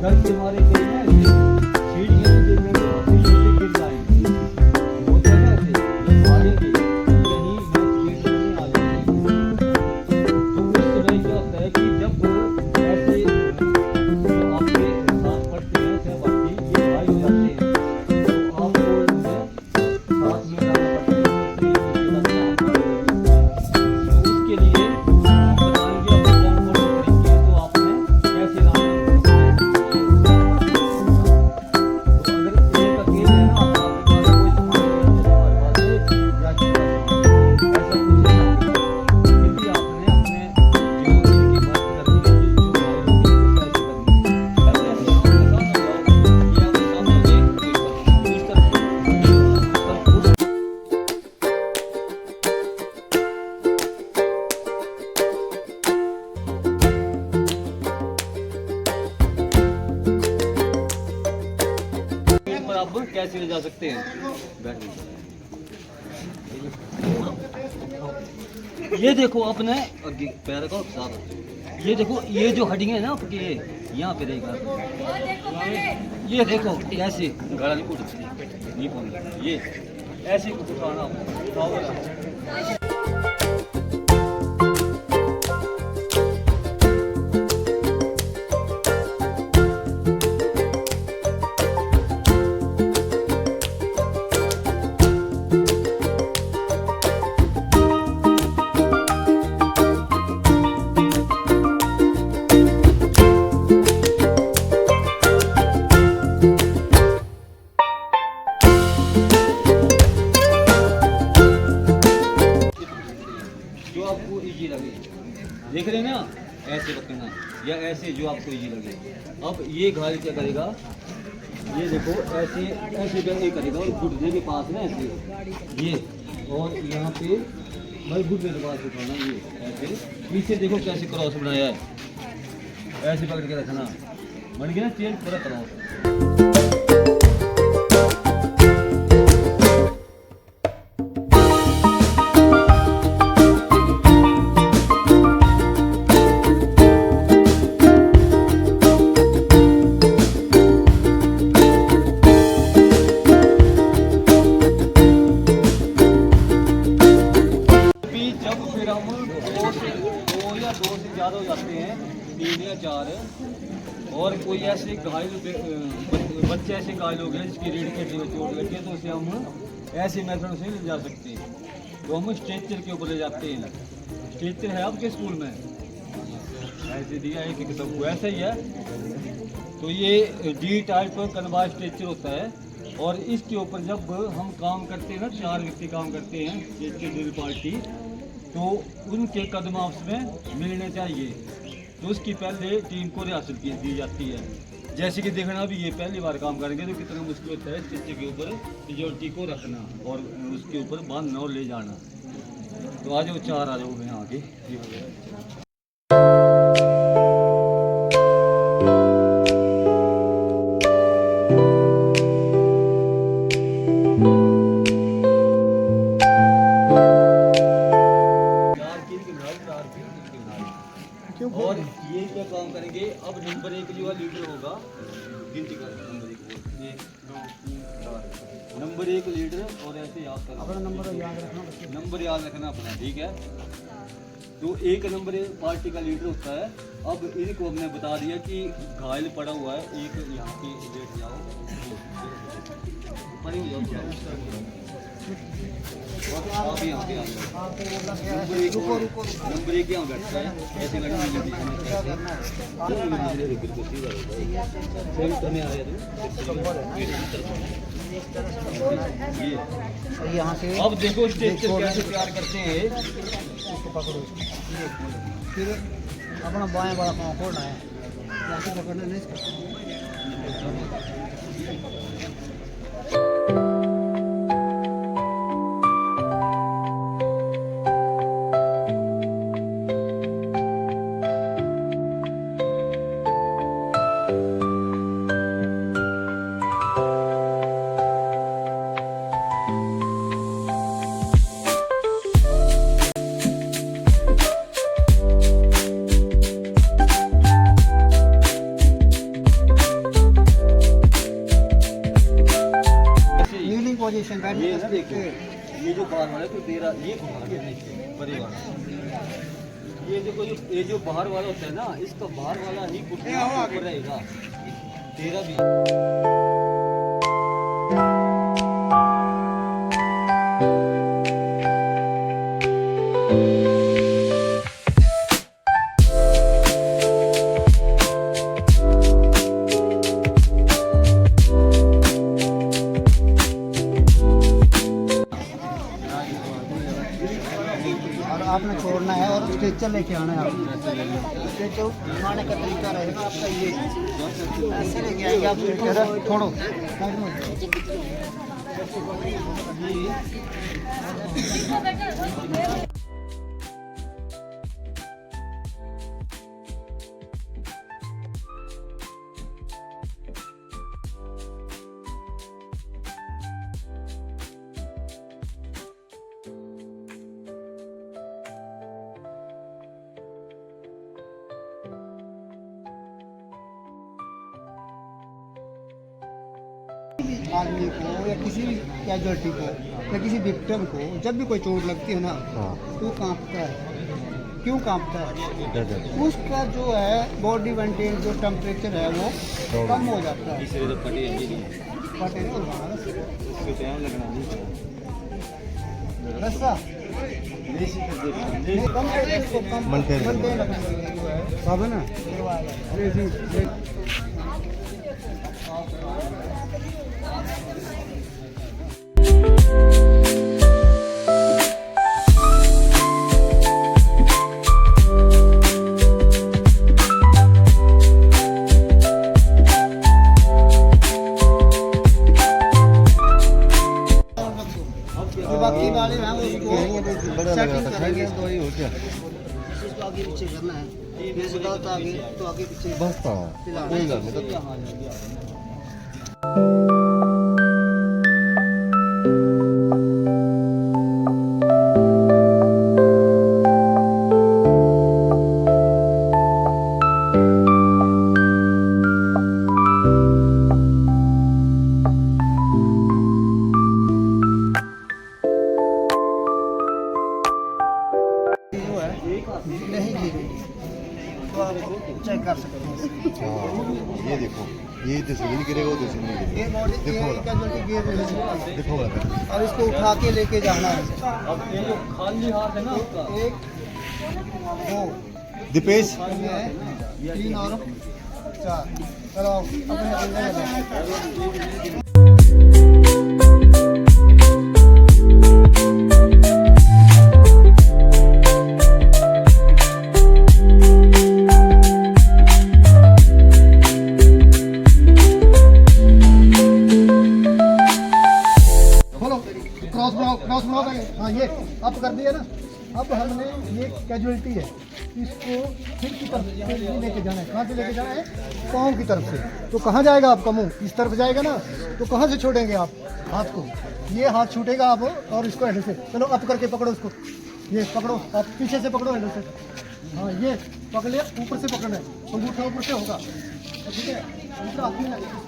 डर के मारे कहीं ना सीढ़ियाँ नीचे गिर जाएंगी, होता है ना ऐसे जब मारेंगे कहीं मैच गेट में आ जाएंगे। तो उस समय क्या होता है कि जब ऐसे जो आपके साथ पढ़ते हैं सहपाठी ये भाई हो जाते हैं, तो आपको उनसे साथ में लाना पड़ता है। तो उसके लिए हम बताएंगे आपको कौन कौन से तरीके हैं, तो आपने कैसे लाना है। तो अगर एक अकेले है ना आपके पास कोई सामान नहीं है, हमारे पास है या आपके पास सामान है, ऐसा कुछ नहीं है। क्योंकि आपने अपने जो इनकी मदद करनी है, जो भाई होगी उसको कैसे करनी है। ऐसे ऐसे सामने साथ आ जाओ, ये आपके सामने हो गए, इस तरफ पर आप कैसे ले जा सकते हैं। ये देखो अपने पैर को साथ, ये देखो ये जो हड्डियां हैं ना आपकी यहाँ पे रहेगा, ये देखो ऐसे गला नहीं उठती, नहीं पड़ेगा, ये ऐसे उठाना उठाओगे। जो आपको इजी लगे, देख रहे हैं ना, ऐसे पकड़ना या ऐसे जो आपको इजी लगे। अब ये घायल क्या करेगा, ये देखो ऐसे ऐसे ये करेगा और घुटने के पास ना ऐसे ये, और यहाँ पे भाई घुटने के पास उठाना, ये ऐसे पीछे देखो कैसे क्रॉस बनाया है, ऐसे पकड़ के रखना, बन गया ना चेंज पूरा क्रॉस। जब फिर हम दो या दो से ज़्यादा हो जाते हैं, 3 या 4, और कोई ऐसे घायल बच्चे ऐसे घायल हो गए जिसकी रीढ़ के चोट लगी है, तो उसे हम ऐसे मेथड से ले जा सकते हैं। तो हम स्ट्रेचर के ऊपर ले जाते हैं। स्ट्रेचर है आपके स्कूल में, ऐसे दिया है कि सबको ऐसा ही है। तो ये डी टाइप कन्वा स्ट्रेचर होता है, और इसके ऊपर जब हम काम करते हैं ना, 4 व्यक्ति काम करते हैं स्ट्रेचर ड्रिल पार्टी, तो उनके कदम आपस में मिलने चाहिए। तो उसकी पहले टीम को रिहर्सल दी जाती है। जैसे कि देखना अभी ये पहली बार काम करेंगे तो कितना मुश्किल होता है स्ट्रेचर के ऊपर मेजोरिटी को रखना और उसके ऊपर बांधना और ले जाना। तो आज वो 4 आ जाओगे यहाँ आगे। और ये क्या काम करेंगे, अब नंबर 1 जो लीडर होगा, गिनती कर नंबर 1 नंबर 1 लीडर, और ऐसे याद करना अपना नंबर याद रखना अपना, ठीक है। तो 1 नंबर पार्टी का लीडर होता है। अब इनको हमने बता दिया कि घायल पड़ा हुआ है, एक यहाँ पे लेट जाओ, पड़े हो जाओ, आप यहाँ पे नंबर 1 यहाँ बैठता है, ऐसे सेंटर में आया यहाँ से। अब देखो स्ट्रेचर कैसे तैयार करते हैं, इसको पकड़ो, फिर अपना बाएं वाला पाँव खोलना है, ऐसे पकड़ना नहीं। पोजीशन बैठने ये का ना देखो, ये जो बाहर वाला है तो तेरा ये घुमा के नीचे बड़े वाला, ये जो बाहर वाला होता है ना, इसका बाहर वाला ही घुटना ऊपर रहेगा, तेरा भी। और आपने छोड़ना है और स्ट्रेचर लेके आना है आपने। स्ट्रेचर घुमाने का तरीका रहेगा आपका ये, ऐसे लेके आएंगे आप स्ट्रेचर, छोड़ो साइड में। आदमी को या किसी भी कैजुअलिटी को या किसी विक्टिम को जब भी कोई चोट लगती है ना, तो कांपता है। क्यों कांपता है? उसका जो है बॉडी मेंटेन जो टेम्परेचर है वो कम हो जाता है। फटे रस्सा कम सब है ना। बाकी वाले हैं उसको सेटिंग करेंगे तो ही हो क्या, इसको आगे पीछे करना है, ये सीधा तो आगे पीछे बस था कोई गल नहीं। नहीं गिरेगी तो आप चेक कर सकते हैं। ये देखो, ये जैसे नहीं गिरेगा वो जैसे नहीं गिरेगा। ये बॉडी कैजुअलिटी गिर रही है, देखो और इसको उठा के लेके जाना है। अब ये जो खाली हाथ है ना उसका, 1 2 दीपेश 3 और 4। चलो अपने क्रॉस बनाओ पहले। हाँ ये अप कर दिया ना। अब हमने ये कैजुअलिटी है, इसको फिर की तरफ से लेके जाना है। कहाँ से लेके जाना है? पाँव की तरफ से। तो कहाँ जाएगा आपका मुंह? इस तरफ जाएगा ना, तो कहाँ से छोड़ेंगे आप हाथ को? ये हाथ छूटेगा आप, और इसको हैंडल से चलो अप करके पकड़ो इसको। ये पकड़ो, आप पीछे से पकड़ो हैंडल से। हाँ ये पकड़ लिया, ऊपर से पकड़ना है, अंगूठा ऊपर से होगा, ठीक है? अंगूठा हाथ में लगेगा।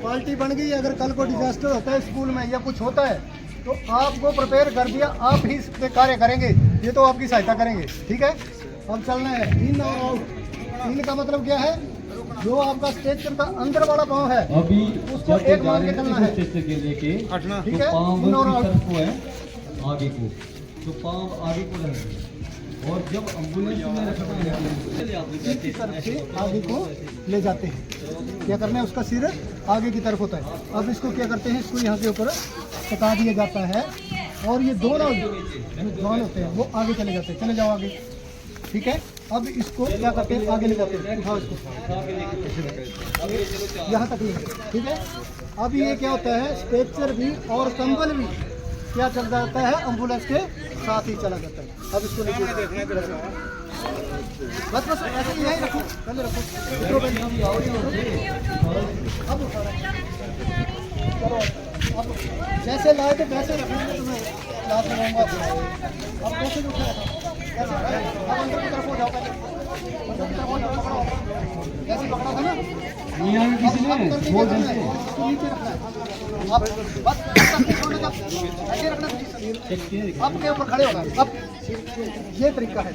पार्टी बन गई। अगर कल को डिजास्टर होता है स्कूल में या कुछ होता है तो आपको प्रिपेयर कर दिया, आप ही इस पे कार्य करेंगे, ये तो आपकी सहायता करेंगे, ठीक है? अब चलना है इन और आउट। इन का मतलब क्या है? जो आपका स्ट्रेचर का अंदर वाला पाँव है अभी उसको एक मान के चलना है, स्ट्रेचर के लेके हटना, ठीक तो है? पाँव इन और की आउट तरफ को है आगे को, तो पाँव आगे को रहेंगे। और जब एम्बुलेंस में रखना है की तरफ से आगे को ले जाते हैं। क्या करना है? उसका सिर आगे की तरफ होता है। अब इसको क्या करते हैं? इसको यहाँ के ऊपर सटा दिया जाता है, और ये दोनों जवान होते हैं वो आगे चले जाते हैं। चले जाओ आगे, ठीक है? अब इसको क्या करते हैं? आगे ले जाते हैं। उठाओ इसको यहाँ तक ले, ठीक है? अब ये क्या होता है? स्ट्रेचर भी और कंबल भी क्या चल जाता है? एम्बुलेंस के साथ ही चला जाता है। अब इसको लेके बस ऐसे ही यहीं रखो, पहले रखो। अब उठा चलो, अब जैसे लाए थे वैसे रखेंगे। तुम्हें क्लास में अब कैसे उठा कैसे अब अंदर की तरफ हो जाओ पहले, अंदर की तरफ हो जाओ, पकड़ो, ऐसे पकड़ा था ना, यहाँ किसी ने बोल इसको नीचे रखना है, आप बस छोड़ने का ऐसे रखना पोजीशन, आपके ऊपर खड़े होगा। अब ये तरीका है,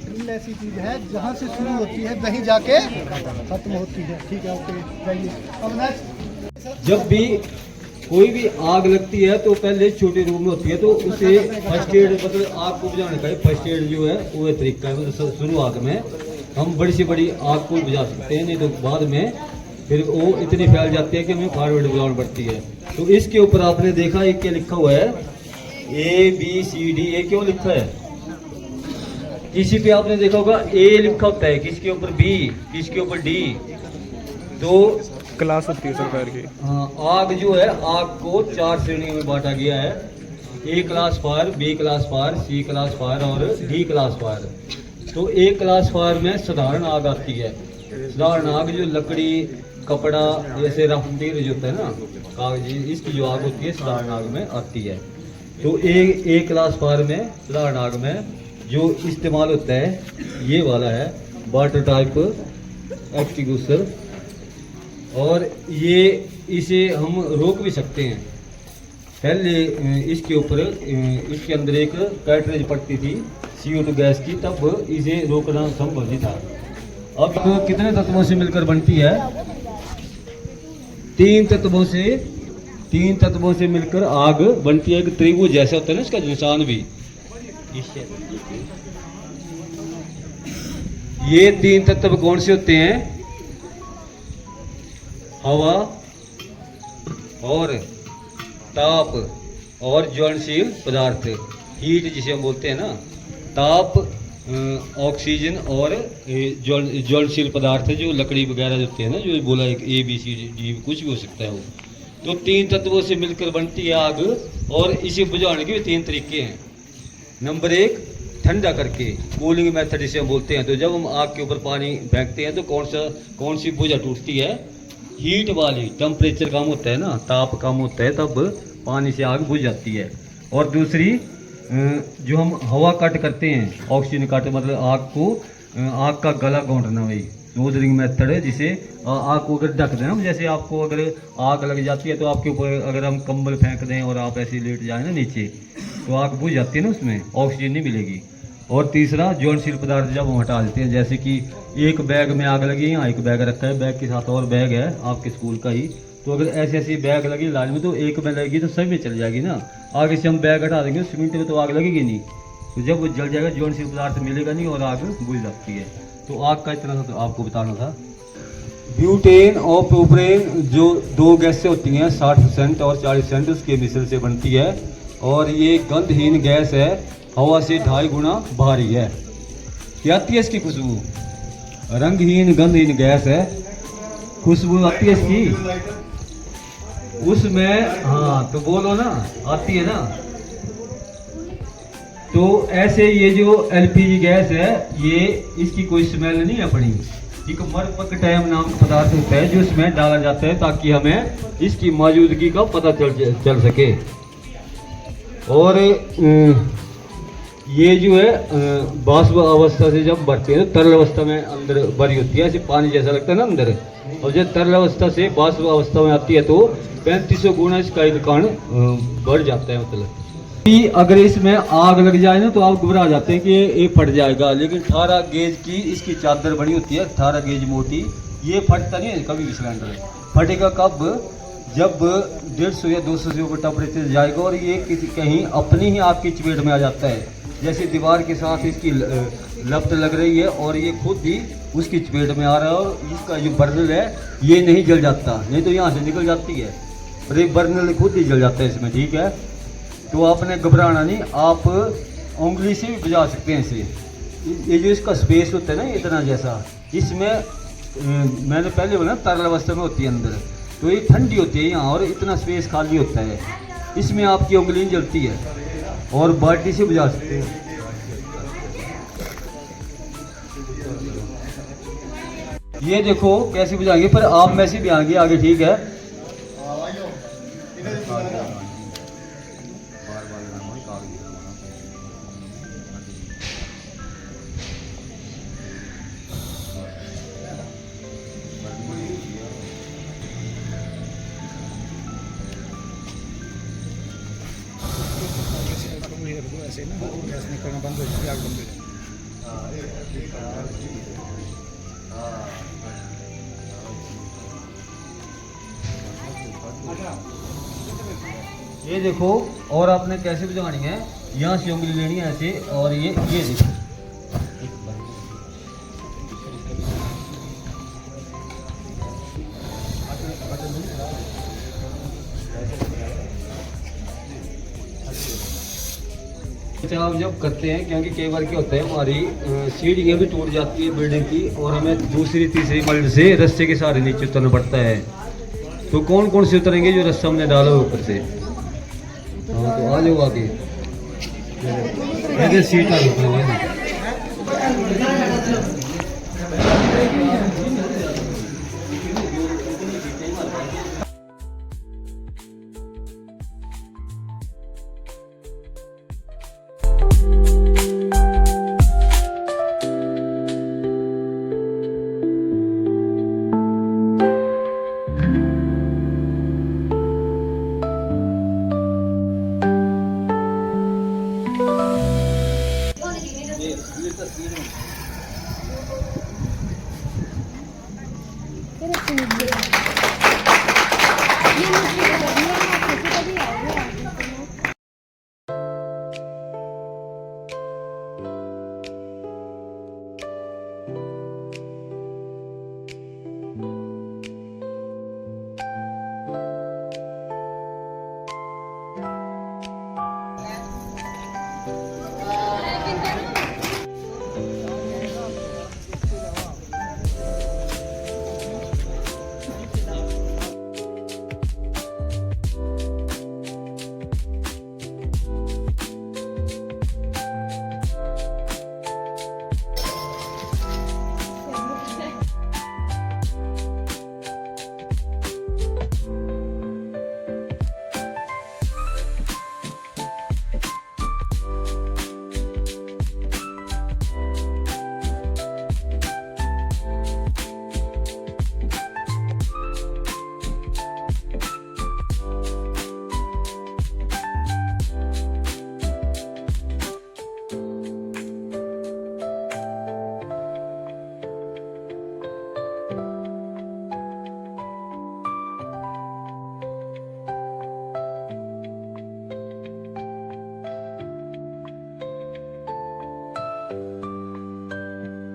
ड्रिल ऐसी चीज है जहाँ से शुरू होती है वहीं जाके खत्म होती है। ठीक है, ओके, जाइए। अब नेक्स्ट, जब भी कोई भी आग लगती है तो पहले छोटे रूम में होती है, तो उसे फर्स्ट एड मतलब आग को बुझाने का फर्स्ट एड जो है वो तरीका है। मतलब शुरुआत में हम बड़ी से बड़ी आग को बुझा सकते हैं, नहीं तो बाद में फिर वो इतनी फैल जाती है कि हमें फायर ब्रिगेड बुलानी पड़ती है। तो इसके ऊपर आपने देखा एक क्या लिखा हुआ है, ABCD। ये क्यों लिखा है? किसी पे आपने देखा होगा A लिखा होता है, किसके ऊपर B, किसके ऊपर D। तो क्लास होती है सरकार की। आग जो है, आग को 4 श्रेणियों में बांटा गया है। A class fire, B class fire, C class fire और D क्लास फायर। तो A क्लास फायर में साधारण आग आती है। साधारण आग जो लकड़ी, कपड़ा, जैसे राफ्टिंग जो होता है ना, कागजी, इसकी जो आग होती है साधारण आग में आती है। तो A क्लास फायर में, साधारण आग में जो इस्तेमाल होता है ये वाला है, वाटर टाइप एक्सटिंग्विशर। और ये इसे हम रोक भी सकते हैं। पहले इसके ऊपर इसके अंदर एक कैटरेज पड़ती थी CO2 गैस की, तब इसे रोकना संभव नहीं था। अब कितने तत्वों से मिलकर बनती है? 3 तत्वों से मिलकर आग बनती है। एक त्रिभुज जैसा होता है ना, इसका निशान भी, ये 3 तत्व कौन से होते हैं? हवा और ताप और ज्वलनशील पदार्थ, हीट जिसे हम बोलते हैं ना। ताप, ऑक्सीजन और ज्वलनशील पदार्थ जो लकड़ी वगैरह होते हैं ना, जो बोला एक ABCD कुछ भी हो सकता है वो। तो 3 तत्वों से मिलकर बनती है आग, और इसे बुझाने के भी 3 तरीके हैं। नंबर 1, ठंडा करके, कूलिंग मेथड जिसे हम बोलते हैं। तो जब हम आग के ऊपर पानी फेंकते हैं तो कौन सी बुझा टूटती है? हीट वाली। टेम्परेचर कम होता है ना, ताप कम होता है, तब पानी से आग बुझ जाती है। और दूसरी, जो हम हवा कट करते हैं, ऑक्सीजन कट, मतलब आग का गला घोंटना, वही स्मोदरिंग मेथड है, जिसे आग को अगर ढक देना, जैसे आपको अगर आग लग जाती है तो आपके ऊपर अगर हम कंबल फेंक दें और आप ऐसे लेट जाए ना नीचे, तो आग बुझ जाती है ना, उसमें ऑक्सीजन नहीं मिलेगी। और तीसरा, ज्वलनशील पदार्थ जब हम हटा देते हैं, जैसे कि एक बैग में आग लगी, यहाँ एक बैग रखा है, बैग के साथ और बैग है आपके स्कूल का ही, तो अगर ऐसी ऐसी बैग लगी लाइन में, तो एक में लगेगी तो सभी में चल जाएगी ना। आगे से हम बैग हटा देंगे, सीमेंट में तो आग लगेगी नहीं, तो जब वो जल जाएगा ज्वलनशील पदार्थ मिलेगा नहीं और आग बुझ जाती है। तो आग का इतना तो आपको बताना था। ब्यूटेन और प्रोपेन जो 2 गैसें होती हैं 60% और 40% उसके मिश्रण से बनती है, और ये गंधहीन गैस है, हवा से 2.5 गुना भारी है। क्या आती है इसकी खुशबू? रंगहीन गंधहीन गैस है, खुशबू आती है इसकी उसमें। हाँ तो बोलो ना, आती है ना। तो ऐसे ये जो LPG गैस है, ये इसकी कोई स्मेल नहीं है अपनी। एक मरपकटाइम नाम का पदार्थ होता है जो इसमें डाला जाता है ताकि हमें इसकी मौजूदगी का पता चल सके। और ये जो है वाष्प अवस्था से जब बढ़ते हैं तो तरल अवस्था में अंदर भरी होती है, ऐसे पानी जैसा लगता है ना अंदर, और जब तरल अवस्था से वाष्प अवस्था में आती है तो 3500 गुना इसका कारण बढ़ जाता है। मतलब कि अगर इसमें आग लग जाए ना तो आप घबरा जाते हैं कि ये फट जाएगा, लेकिन 18 गेज की इसकी चादर बनी होती है, 18 गेज मोटी, ये फटता नहीं है कभी भी। सिलेंडर फटेगा कब? जब 150 या 200 से ऊपर टेम्परेचर जाएगा और ये कहीं अपनी ही आपकी चपेट में आ जाता है, जैसे दीवार के साथ इसकी लपट लग रही है और ये खुद ही उसकी चपेट में आ रहा है, और इसका जो बर्नल है ये नहीं जल जाता, नहीं तो यहाँ से निकल जाती है, और ये बर्नल खुद ही जल जाता है इसमें। ठीक है, तो आपने घबराना नहीं, आप उंगली से भी बुझा सकते हैं इसे। ये जो इसका स्पेस होता है ना इतना जैसा, इसमें मैंने पहले बोला तरल अवस्था में होती है अंदर, तो ये ठंडी होती है यहाँ, और इतना स्पेस खाली होता है, इसमें आपकी उंगली नहीं जलती है, और बाल्टी से बुझा सकते हैं। ये देखो कैसे बुझाएंगे, पर आप में से भी आगे आगे। ठीक है, ऐसे ना गैस निकलना बंद हो जाएगी, आग बंद हो जाएगी। ये देखो, और आपने कैसे बुझानी है, यहाँ से उंगली लेनी है ऐसे, और ये देखो अच्छा आप जब करते हैं, क्योंकि कई बार क्या होता है हमारी सीढ़ियाँ भी टूट जाती है बिल्डिंग की, और हमें दूसरी तीसरी मंजिल से रस्ते के सहारे नीचे उतरना पड़ता है। तो कौन कौन से उतरेंगे जो रास्ता हमने डाला हो ऊपर से? हाँ तो आ जाओ आगे, ऐसे सीट आ जाओ। ये तस्वीर